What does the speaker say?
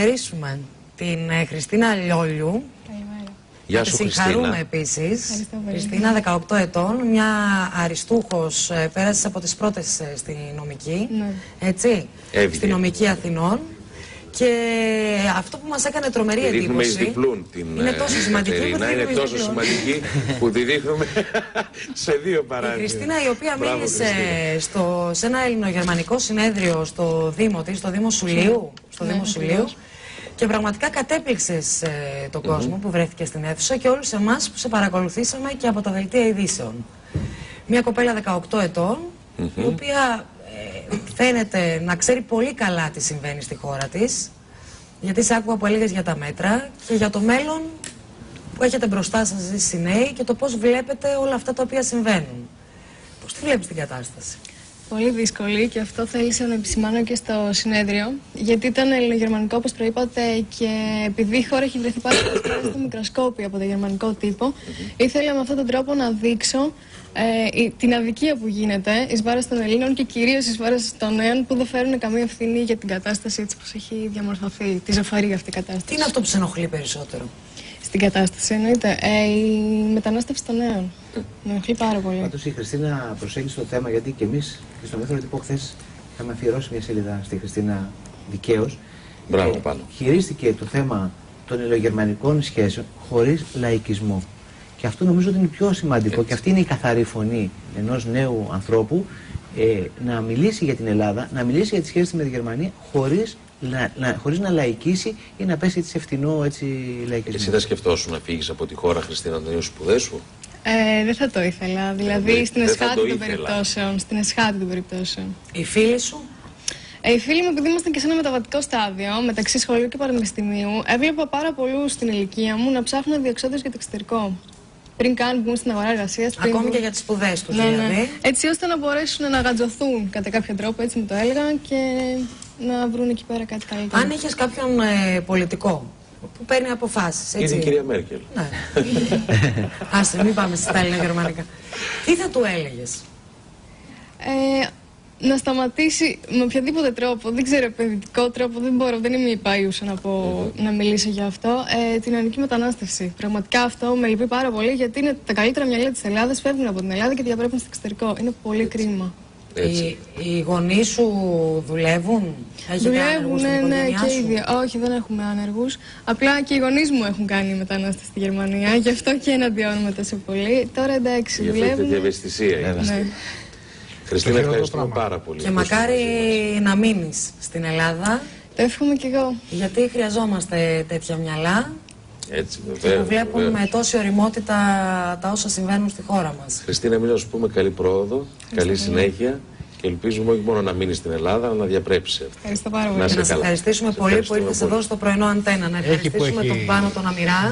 Ευχαριστούμε την Χριστίνα Λιόλιου. Γεια σου, Χριστίνα. Συγχαρούμε επίσης. Χριστίνα, 18 ετών, μια αριστούχος, πέρασε από τις πρώτες στη νομική, έτσι, στη νομική Αθηνών. Και αυτό που μας έκανε τρομερή εντύπωση είναι τόσο σημαντική, είναι τόσο σημαντική που τη δείχνουμε σε δύο παράδειγμα. Η Χριστίνα, η οποία μίλησε σε ένα ελληνογερμανικό συνέδριο στο Δήμο της, στο Δήμο Σουλίου, και πραγματικά κατέπληξες τον κόσμο που βρέθηκε στην αίθουσα και όλους εμάς που σε παρακολουθήσαμε και από τα δελτία ειδήσεων. Μια κοπέλα 18 ετών, η οποία φαίνεται να ξέρει πολύ καλά τι συμβαίνει στη χώρα της, γιατί σε άκουγα που έλεγες για τα μέτρα και για το μέλλον που έχετε μπροστά σας εσείς οι νέοι και το πώς βλέπετε όλα αυτά τα οποία συμβαίνουν. Πώς τη βλέπεις την κατάσταση? Πολύ δύσκολη, και αυτό θέλησα να επισημάνω και στο συνέδριο, γιατί ήταν ελληνογερμανικό, όπως προείπατε, και επειδή η χώρα έχει βρεθεί πάρα πολλές φορές στο μικροσκόπιο από το γερμανικό τύπο, ήθελα με αυτόν τον τρόπο να δείξω την αδικία που γίνεται εις βάρος των Ελλήνων και κυρίως εις βάρος των νέων που δεν φέρουν καμία ευθύνη για την κατάσταση έτσι πως έχει διαμορφωθεί, τη ζωφαρή αυτή κατάσταση. Τι είναι αυτό που σε ενοχλεί περισσότερο στην κατάσταση? Εννοείται η μετανάστευση των νέων. Με ενοχλεί πάρα πολύ. Πάντως η Χριστίνα προσέγγισε το θέμα, γιατί και εμείς και στο Μέθοδο Τύπο χθες είχαμε αφιερώσει μια σελίδα στη Χριστίνα δικαίως. Μπράβο, πάνω. Χειρίστηκε το θέμα των ελληνογερμανικών σχέσεων χωρίς λαϊκισμό. Και αυτό νομίζω ότι είναι πιο σημαντικό, και αυτή είναι η καθαρή φωνή ενός νέου ανθρώπου, να μιλήσει για την Ελλάδα, να μιλήσει για τις σχέσεις με τη Γερμανία χωρίς να λαϊκίσει ή να πέσει σε φτηνό λαϊκισμό. Εσύ δεν σκεφτόσουν να φύγεις από τη χώρα, Χριστίνα, να τελειώσεις σπουδές σου? Δεν θα το ήθελα. Δηλαδή στην εσχάτη των περιπτώσεων. Στην εσχάτη των περιπτώσεων. Οι φίλοι σου? Οι φίλοι μου, επειδή ήμασταν και σε ένα μεταβατικό στάδιο μεταξύ σχολείου και πανεπιστημίου, έβλεπα πάρα πολλούς στην ηλικία μου να ψάχνουν διεξόδους για το εξωτερικό. Πριν καν βγουν στην αγορά εργασίας. Ακόμη και για τις σπουδές τους, δηλαδή. Έτσι ώστε να μπορέσουν να γατζωθούν κατά κάποιο τρόπο, έτσι μου το έλεγαν, και να βρουν εκεί πέρα κάτι καλύτερο. Αν είχες κάποιον πολιτικό που παίρνει αποφάσεις, έτσι. Είναι η κυρία Μέρκελ. Ναι. Άσε, μην πάμε στα ελληνογερμανικά. Τι θα του έλεγες? Να σταματήσει με οποιοδήποτε τρόπο, δεν ξέρω, επενδυτικό τρόπο, δεν είμαι υπάιουσα να μιλήσω για αυτό, την ανική μετανάστευση. Πραγματικά αυτό με λυπεί πάρα πολύ, γιατί είναι τα καλύτερα μυαλά της Ελλάδας, φεύγουν από την Ελλάδα και διαπρέπουν στο εξωτερικό. Είναι πολύ κρίμα. Οι γονείς σου δουλεύουν? Δουλεύουν, ναι, και οι ίδιοι. Όχι, δεν έχουμε άνεργους. Απλά και οι γονείς μου έχουν κάνει μετανάστευση στη Γερμανία, γι' αυτό και εναντιώνουμε τόσο πολύ. Τώρα εντάξει, δουλεύουν. Γι' αυτό τέτοια ευαισθησία. Χριστίνα, ευχαριστούμε πάρα πολύ. Και μακάρι να μείνεις στην Ελλάδα. Το εύχομαι κι εγώ. Γιατί χρειαζόμαστε τέτοια μυαλά. Έτσι, βεβαίως. Και που βλέπουν με τόση ωριμότητα τα όσα συμβαίνουν στη χώρα μας. Χριστίνα, εμείς να σου πούμε καλή πρόοδο, καλή συνέχεια, και ελπίζουμε όχι μόνο να μείνεις στην Ελλάδα, αλλά να διαπρέψεις. Ευχαριστώ πάρα πολύ. Να σε ευχαριστήσουμε πολύ που ήρθες εδώ στο πρωινό Αντένα. Να ευχαριστήσουμε τον Πάνο τον Αμυρά.